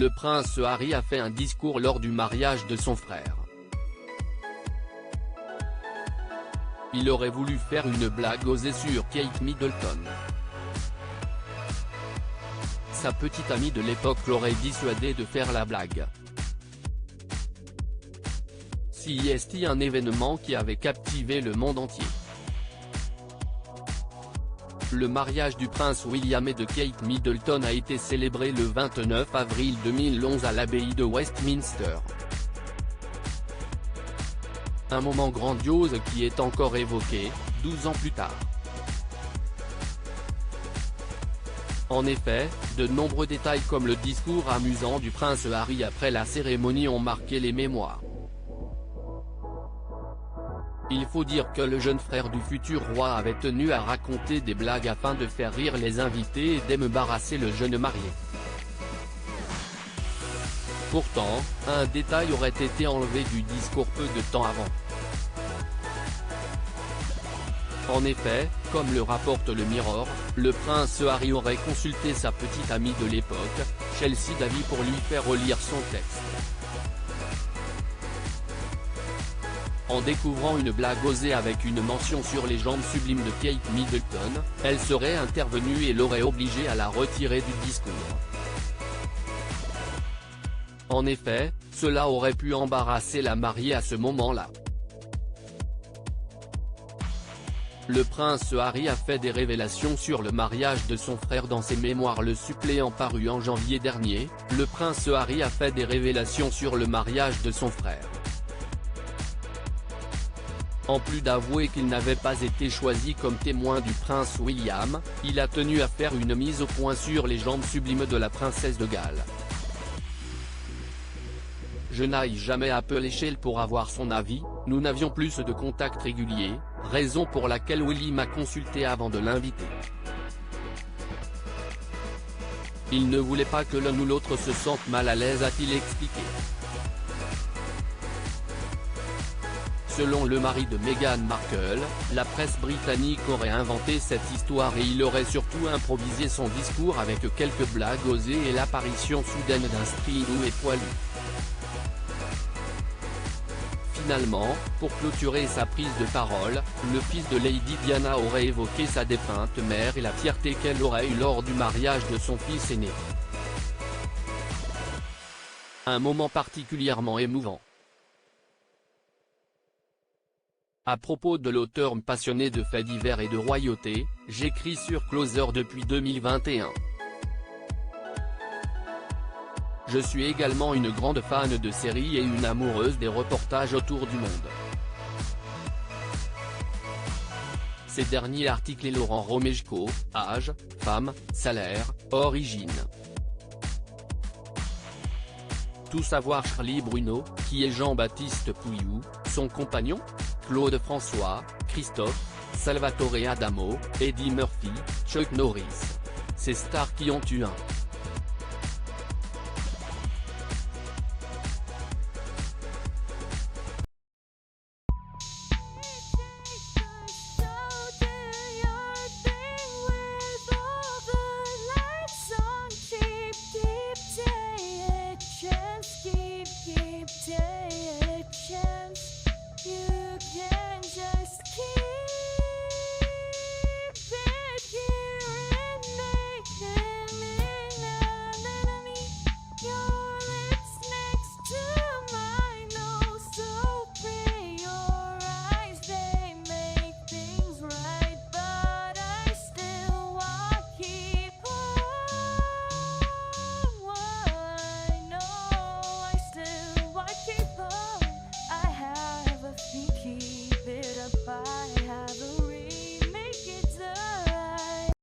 le prince Harry a fait un discours lors du mariage de son frère. Il aurait voulu faire une blague osée sur Kate Middleton. Sa petite amie de l'époque l'aurait dissuadé de faire la blague. C'est un événement qui avait captivé le monde entier. Le mariage du prince William et de Kate Middleton a été célébré le 29 avril 2011 à l'abbaye de Westminster. Un moment grandiose qui est encore évoqué, 12 ans plus tard. En effet, de nombreux détails comme le discours amusant du prince Harry après la cérémonie ont marqué les mémoires. Il faut dire que le jeune frère du futur roi avait tenu à raconter des blagues afin de faire rire les invités et d'émbarrasser le jeune marié. Pourtant, un détail aurait été enlevé du discours peu de temps avant. En effet, comme le rapporte le Mirror, le prince Harry aurait consulté sa petite amie de l'époque, Chelsea Davy, pour lui faire relire son texte. En découvrant une blague osée avec une mention sur les jambes sublimes de Kate Middleton, elle serait intervenue et l'aurait obligé à la retirer du discours. En effet, cela aurait pu embarrasser la mariée à ce moment-là. Le prince Harry a fait des révélations sur le mariage de son frère dans ses mémoires. Le suppléant paru en janvier dernier, le prince Harry a fait des révélations sur le mariage de son frère. En plus d'avouer qu'il n'avait pas été choisi comme témoin du prince William, il a tenu à faire une mise au point sur les jambes sublimes de la princesse de Galles. Je n'ai jamais appelé Shell pour avoir son avis, nous n'avions plus de contact régulier, raison pour laquelle Willy m'a consulté avant de l'inviter. Il ne voulait pas que l'un ou l'autre se sente mal à l'aise, a-t-il expliqué. Selon le mari de Meghan Markle, la presse britannique aurait inventé cette histoire et il aurait surtout improvisé son discours avec quelques blagues osées et l'apparition soudaine d'un stridou et poilu. Finalement, pour clôturer sa prise de parole, le fils de Lady Diana aurait évoqué sa défunte mère et la fierté qu'elle aurait eue lors du mariage de son fils aîné. Un moment particulièrement émouvant. À propos de l'auteur passionné de faits divers et de royauté, j'écris sur Closer depuis 2021. Je suis également une grande fan de séries et une amoureuse des reportages autour du monde. Ces derniers articles et Laurent Romejko, âge, femme, salaire, origine. Tout savoir. Charlie Bruno, qui est Jean-Baptiste Pouillou, son compagnon, Claude François, Christophe, Salvatore Adamo, Eddie Murphy, Chuck Norris. Ces stars qui ont eu un